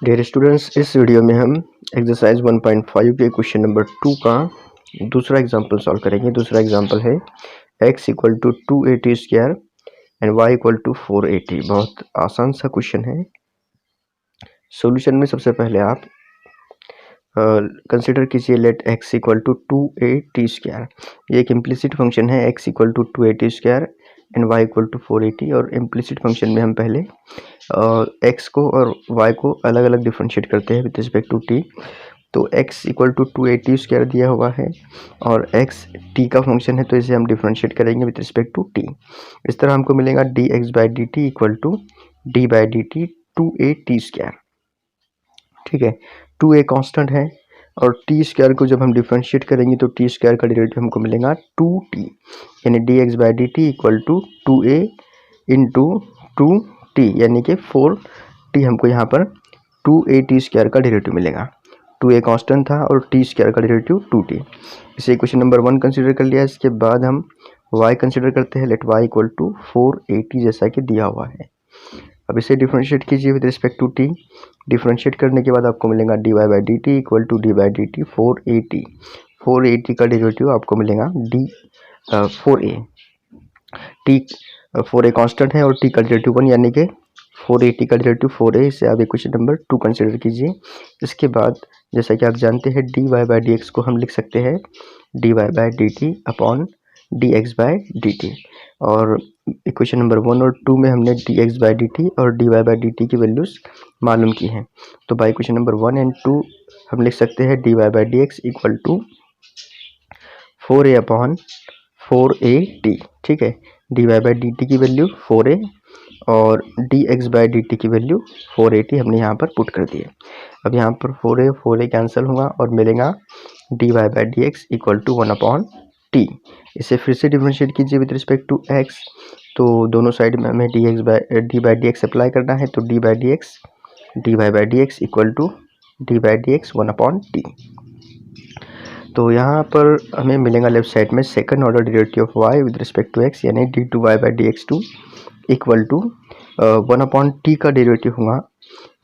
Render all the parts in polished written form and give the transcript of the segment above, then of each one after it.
Dear students, इस video में हम एक्सरसाइज 1.5 के क्वेश्चन नंबर 2 का दूसरा एग्जांपल सॉल्व करेंगे। दूसरा एग्जांपल है x equal to 280 square and y equal to 480। बहुत आसान सा क्वेश्चन है। सॉल्यूशन में सबसे पहले आप कंसिडर कीजिए let x equal to 280 square. ये एक इम्प्लिसिट फंक्शन है x equal to 280 square and y equal to 480। और इम्प्लिसिट फंक्शन में हम पहले x को और y को अलग अलग डिफरेंशिएट करते हैं विद रिस्पेक्ट टू t। तो x इक्वल टू 280 स्क्वायर दिया हुआ है और x t का फंक्शन है, तो इसे हम डिफरेंशिएट करेंगे विद रिस्पेक्ट टू t। इस तरह हमको मिलेगा dx by D T equal to D by D T 280 square. ठीक है, 2a कांस्टेंट है और टी स्क्वायर को जब हम डिफरेंशिएट करेंगे तो टी स्क्वायर का डेरिवेटिव हमको मिलेगा 2t, यानी dx by D T equal to 2a into 2t यानी कि 4t। हमको यहाँ पर 2at स्क्वायर का डेरिवेटिव मिलेगा। 2a कांस्टेंट था और t स्क्वायर का डेरिवेटिव 2t। इसे क्वेश्चन नंबर 1 कंसीडर कर लिया। इसके बाद हम y कंसीडर करते हैं। लेट y इक्वल टू 480 जैसा कि दिया हुआ है। अब इसे डिफरेंशिएट कीजिए with respect to t। Differentiate करने के बाद आपको मिलेगा dy by D T equal to D by D T 480 का डेरिवेटिव आपको मिलेगा 4a। t 4a कांस्टेंट है और t का डेरिवेटिव 1 यानी कि 480 का डेरिवेटिव 4a। इसे आप इक्वेशन नंबर 2 कंसीडर कीजिए। इसके बाद जैसा कि आप जानते हैं dy बाई डी एक्स को हम लिख सकते हैं dy by D T upon dx by D T. और इक्वेशन नंबर 1 और 2 में हमने dx बाई डी टी और dy बाई डी टी की वैल्यूज मालूम की हैं। तो बाई इक्वेशन नंबर 1 एंड 2 हम लिख सकते हैं dy by d x equal to 4a upon 4at। ठीक है, dy बाई डी टी की वैल्यू 4a और dx बाई डी टी की वैल्यू 480 हमने यहाँ पर पुट कर दिए। अब यहाँ पर 4a कैंसिल होगा और मिलेगा dy by d x equal to 1 upon t। इसे फिर से डिफरेंशिएट कीजिए विद रिस्पेक्ट टू x। तो दोनों साइड में हमें d by d x apply करना है। तो d by d x equal to D by d x 1 upon t. तो यहाँ पर हमें मिलेगा लेफ्ट साइड में second order derivative of y with respect to x, यानी d two y by d x two equal to 1 upon t का derivative होगा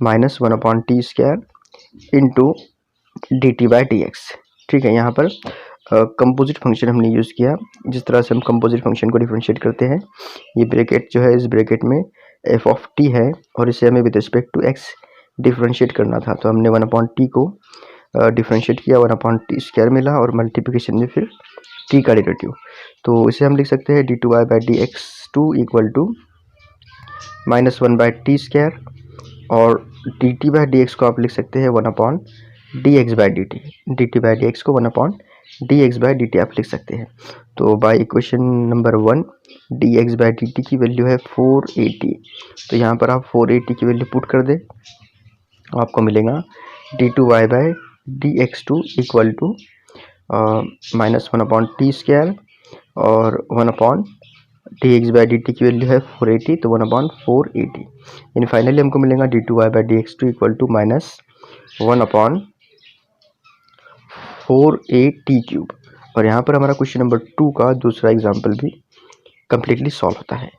minus 1 upon t square into d t by d x. ठीक है, यहाँ पर composite function हमने use किया। जिस तरह से हम कंपोजिट फंक्शन को डिफरेंशिएट करते हैं, ये ब्रैकेट जो है इस ब्रैकेट में एफ ऑफ टी है और इसे हमें with respect to x differentiate करना था। तो हमने 1 अपॉन टी को डिफरेंशिएट किया, 1 अपॉन टी स्क्वायर मिला और मल्टीप्लिकेशन में फिर टी का डेरिवेटिव। तो इसे हम लिख सकते हैं d two y by d x two equal to minus 1 by t square और d t by d x को आप लिख सकते हैं 1 upon d x by D t. D t by d x को 1 upon d x by D t आप लिख सकते हैं। तो by equation number 1 d x by D t की वैल्यू है 480। तो यहाँ पर आप 480 की वैल्यू पुट कर दें, आपको मिलेगा d two y by d x two equal to minus 1 upon t square और 1 upon d x by D t की वैल्यू है 480, तो 1 अपॉन 480। यानी फाइनली हमको मिलेगा d two y by d x two equal to minus 1 upon 4at cube. और यहाँ पर हमारा क्वेश्चन नंबर 2 का दूसरा एग्जाम्पल भी कम्प्लीटली सॉल्व होता है।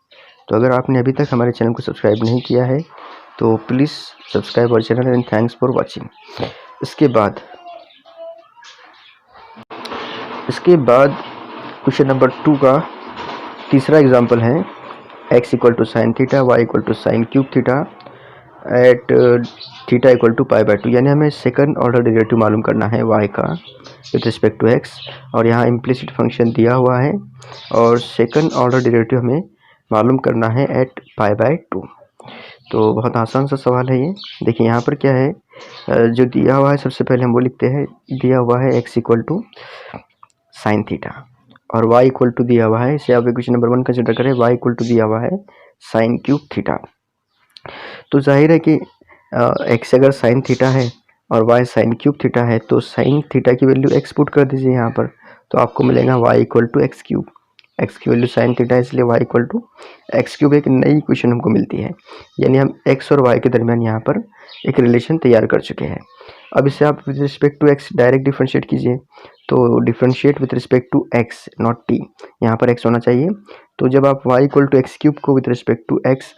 तो अगर आपने अभी तक हमारे चैनल को सब्सक्राइब नहीं किया है तो please subscribe our channel and thanks for watching. इसके बाद क्वेश्चन नंबर 2 का तीसरा एग्जाम्पल है x equal to sine theta y equal to sine cube theta at theta equal to pi by 2। यानी हमें सेकंड ऑर्डर डेरिवेटिव मालूम करना है y का विद रिस्पेक्ट टू x और यहाँ इम्प्लिसिट फंक्शन दिया हुआ है और सेकंड ऑर्डर डेरिवेटिव हमें मालूम करना है एट पाई बाई 2। तो बहुत आसान सा सवाल है ये। देखिए यहाँ पर क्या है, जो दिया हुआ है सबसे पहले हम वो लिखते हैं। दिया हुआ है x equal to sine theta और y इक्वल टू दिया हुआ है, इसे आप इक्वेशन नंबर 1 कंसिडर करें, y इक्वल टू दिया हुआ है साइन क्यूब थीटा। तो जाहिर है कि x अगर साइन थीटा है और y साइन क्यूब थीटा है तो साइन थीटा की वैल्यू x पुट कर दीजिए यहाँ पर, तो आपको मिलेगा y equal to x cube. x की वैल्यू साइन थीटा है इसलिए y equal to x cube. एक नई इक्वेशन हमको मिलती है, यानी हम x और y के दरमियान यहाँ पर एक रिलेशन तैयार कर चुके हैं। अब इसे आप with respect to x direct differentiate कीजिए। तो differentiate with respect to x not t, यहाँ पर x होना चाहिए। तो जब आप y equal to x cube को with respect to x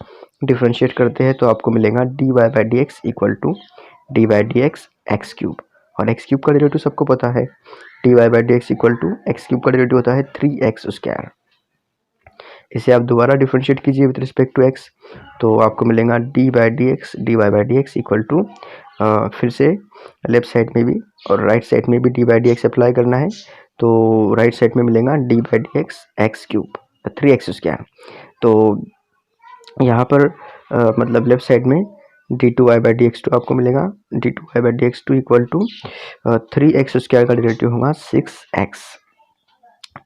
differentiate करते हैं तो आपको मिलेगा d y by d x equal to D by d x x cube, और एक्स क्यूब का डेरिवेटिव सबको पता है, d y by d x equal to x cube का डेरिवेटिव होता है 3x²। इसे आप दोबारा डिफरेंशिएट कीजिए विद रिस्पेक्ट टू एक्स, तो आपको मिलेगा d by d x d y by d x equal to, फिर से लेफ्ट साइड में भी और राइट साइड में भी d by d x apply करना है, तो राइट साइड में मिलेगा d by d x x cube 3x²। तो यहाँ पर मतलब लेफ्ट साइड में d two y by d x two आपको मिलेगा, d two y by d x two equal to 3x² का डेरिवेटिव होगा 6x,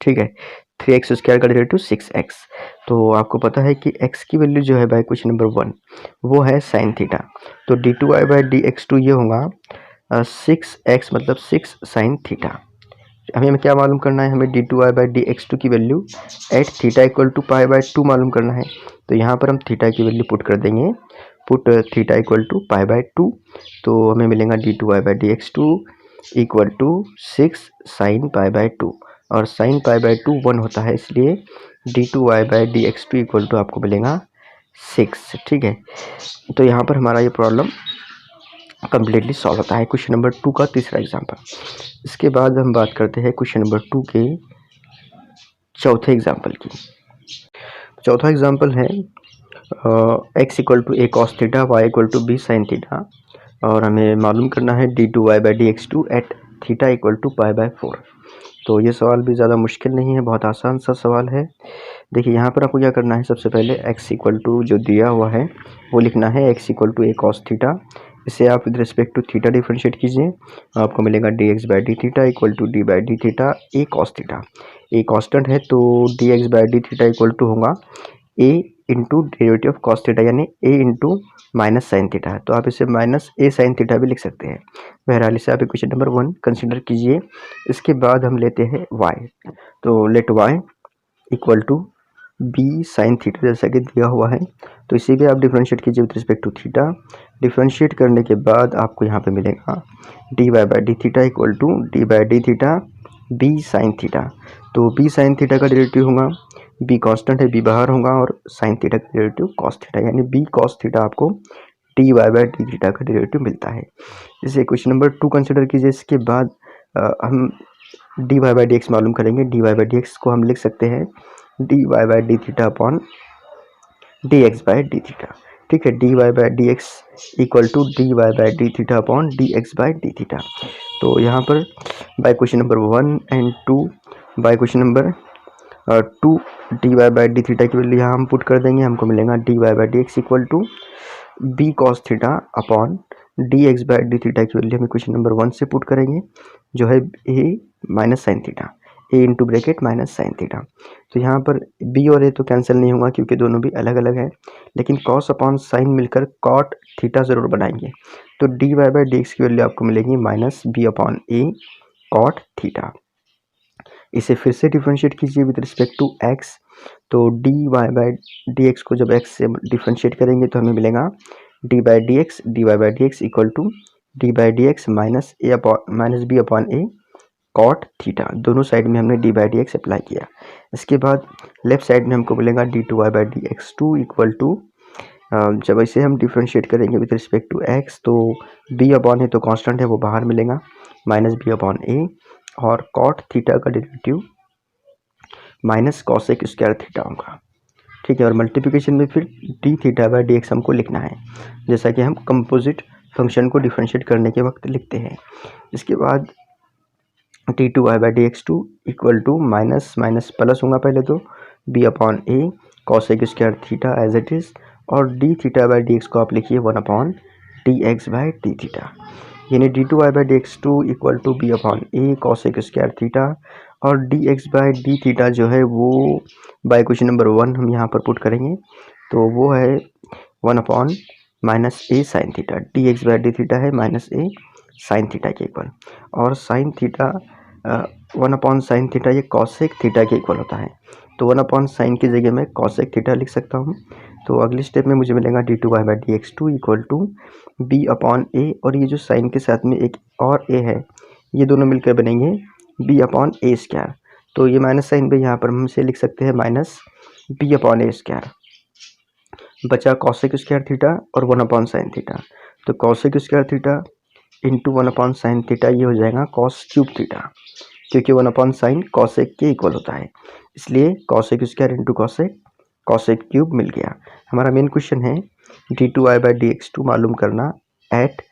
ठीक है, 3x² का डेरिवेटिव 6x। तो आपको पता है कि x की वैल्यू जो है बाय क्वेश्चन नंबर 1 वो है साइन थीटा, तो d two y by d x two ये होगा 6x मतलब 6 साइन थीटा। हमें क्या मालूम करना है, हमें d two y by d x two की value at theta equal to pi by 2 मालूम करना है, तो यहाँ पर हम थीटा की वैल्यू पुट कर देंगे, put theta equal to pi by 2, तो हमें मिलेगा d two y by d x two equal to 6 sine pi by 2, और साइन पाई बाई 2 1 होता है, इसलिए d two y by d x two equal to आपको मिलेगा 6, ठीक है। तो यहाँ पर हमारा ये प्रॉब्लम कम्प्लीटली सॉल्व होता है, क्वेश्चन नंबर 2 का तीसरा एग्जाम्पल। इसके बाद हम बात करते हैं क्वेश्चन नंबर 2 के चौथे एग्जाम्पल की। चौथा एग्जाम्पल है x equal to a cos theta y equal to b sine theta, और हमें मालूम करना है d two y by d x two at theta equal to pi by 4। तो ये सवाल भी ज़्यादा मुश्किल नहीं है, बहुत आसान सा सवाल है। देखिए यहाँ पर आपको क्या करना है, सबसे पहले x इक्वल टू जो दिया हुआ है वो लिखना है x equal to a cos theta, इसे आप with respect to theta differentiate कीजिए, आपको मिलेगा d x by d theta equal to D by d theta a cos theta. A constant है तो d x by d theta equal to होगा a into derivative of cos theta, यानी a into minus sine theta है, तो आप इसे minus ए sine theta भी लिख सकते हैं। बहरहाल इसे आप इक्वेशन नंबर 1 कंसिडर कीजिए। इसके बाद हम लेते हैं y, तो let y equal to b sine theta जैसा कि दिया हुआ है, तो इसे भी आप डिफरेंशिएट कीजिए with respect to theta. Differentiate करने के बाद आपको यहाँ पे मिलेगा d y by d theta equal to D by d theta b sine theta, तो बी साइन थीटा का डेरिवेटिव होगा, बी कांस्टेंट है, बी बाहर होगा, और साइन थीटा का डेरिवेटिव कॉस थीटा, यानी बी कॉस थीटा आपको d y by d theta का डेरिवेटिव मिलता है। इसे क्वेश्चन नंबर 2 कंसिडर कीजिए। इसके बाद हम d y by d x मालूम करेंगे, d y by d x को हम लिख सकते हैं d y by d theta upon d x by d theta, ठीक है, d y by d x equal to d y by d theta upon d x by d theta. तो यहाँ पर by question number 1 and 2, by question number 2 d y by d theta की value यहाँ हम put कर देंगे, हमको मिलेगा d y by d x equal to b cos theta upon d x by d theta की वैल्यू हमें question number 1 से पुट करेंगे, जो है a minus sine theta, a into bracket minus sine theta. तो यहाँ पर बी और ए तो कैंसिल नहीं होगा क्योंकि दोनों भी अलग अलग है, लेकिन कॉस अपॉन साइन मिलकर कॉट थीटा ज़रूर बनाएंगे, तो d y by d x की वैल्यू आपको मिलेगी minus b upon a cot theta. इसे फिर से डिफरेंशिएट कीजिए विद रिस्पेक्ट टू एक्स, तो d y by d x को जब एक्स से डिफरेंशिएट करेंगे तो हमें मिलेगा d by d x d y by d x equal to D by d x minus a upon minus b upon a cot theta, दोनों side में हमने d by d x apply किया। इसके बाद लेफ्ट साइड में हमको मिलेगा d two y by d x two equal to, जब इसे हम डिफरेंशिएट करेंगे विद रिस्पेक्ट टू एक्स, तो बी अपॉन है तो कांस्टेंट है वो बाहर मिलेगा, माइनस बी अपॉन ए, और कॉट थीटा का derivative minus cosec square theta होगा, ठीक है, और मल्टीप्लिकेशन में फिर D theta by d x हमको लिखना है, जैसा कि हम कंपोजिट फंक्शन को डिफरेंशिएट करने के वक्त लिखते हैं। इसके बाद d two y by d x two equal to minus minus plus होगा पहले, तो b upon a cosec square theta as it is, और d theta by d x को आप लिखिए 1 upon d x by d theta, यानी d two y by d x two equal to b upon a cosec square theta, और d x by d theta जो है वो bye question number 1 हम यहाँ पर पुट करेंगे, तो वो है 1 upon minus A sine theta, D x by d theta है माइनस ए साइन थीटा के इक्वल, और sine theta 1 upon sine theta ये कॉसेक थीटा के इक्वल होता है, तो 1 अपॉन साइन की जगह मैं कॉसेक थीटा लिख सकता हूँ। तो अगले स्टेप में मुझे मिलेगा d two y by d x two equal to b upon a, और ये जो साइन के साथ में एक और ए है, ये दोनों मिलकर बनेंगे बी अपॉन ए स्क्वायर, तो ये माइनस साइन पे यहाँ पर हम इसे लिख सकते हैं माइनस बी अपॉन ए स्क्वायर, बचा कॉसेक स्क्वायर थीटा और 1 अपॉन साइन थीटा, तो cosec square theta into 1/sin theta, ये हो जाएगा कॉस क्यूब थीटा, क्योंकि 1/sin कॉसेक के इक्वल होता है, इसलिए cosec square into cosec, cosec cube मिल गया। हमारा मेन क्वेश्चन है d2y/dx2 मालूम करना एट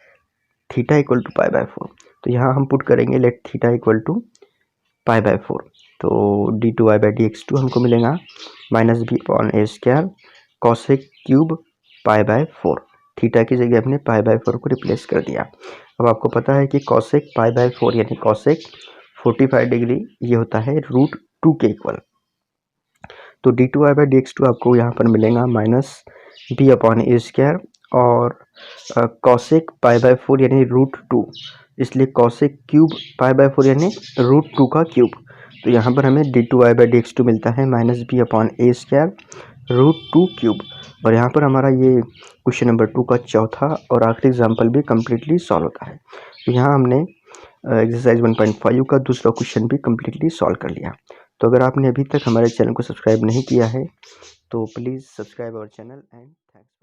थीटा इक्वल टू π/4। तो यहाँ हम पुट करेंगे लेट थीटा इक्वल टू π/4, तो d2y/dx2 हमको मिलेगा -b/a² कॉसेक क्यूब π/4। थीटा की जगह हमने π/4 को रिप्लेस कर दिया। अब आपको पता है कि कॉसेक π/4 यानी कॉसेक 45 डिग्री ये होता है √2 के इक्वल। तो d2y/dx2 आपको यहाँ पर मिलेगा -b/a² और कॉसेक π/4 यानी √2, इसलिए कॉसेक क्यूब π/4 यानी √2 का क्यूब। तो यहाँ पर हमें d2y/dx2 मिलता है -b/a² √2 क्यूब। और यहाँ पर हमारा ये क्वेश्चन नंबर 2 का चौथा और आखिरी एग्जाम्पल भी कम्प्लीटली सॉल्व होता है। तो यहाँ हमने एक्सरसाइज 1.5 का दूसरा क्वेश्चन भी कम्प्लीटली सॉल्व कर लिया। तो अगर आपने अभी तक हमारे चैनल को सब्सक्राइब नहीं किया है तो please subscribe our channel and thanks.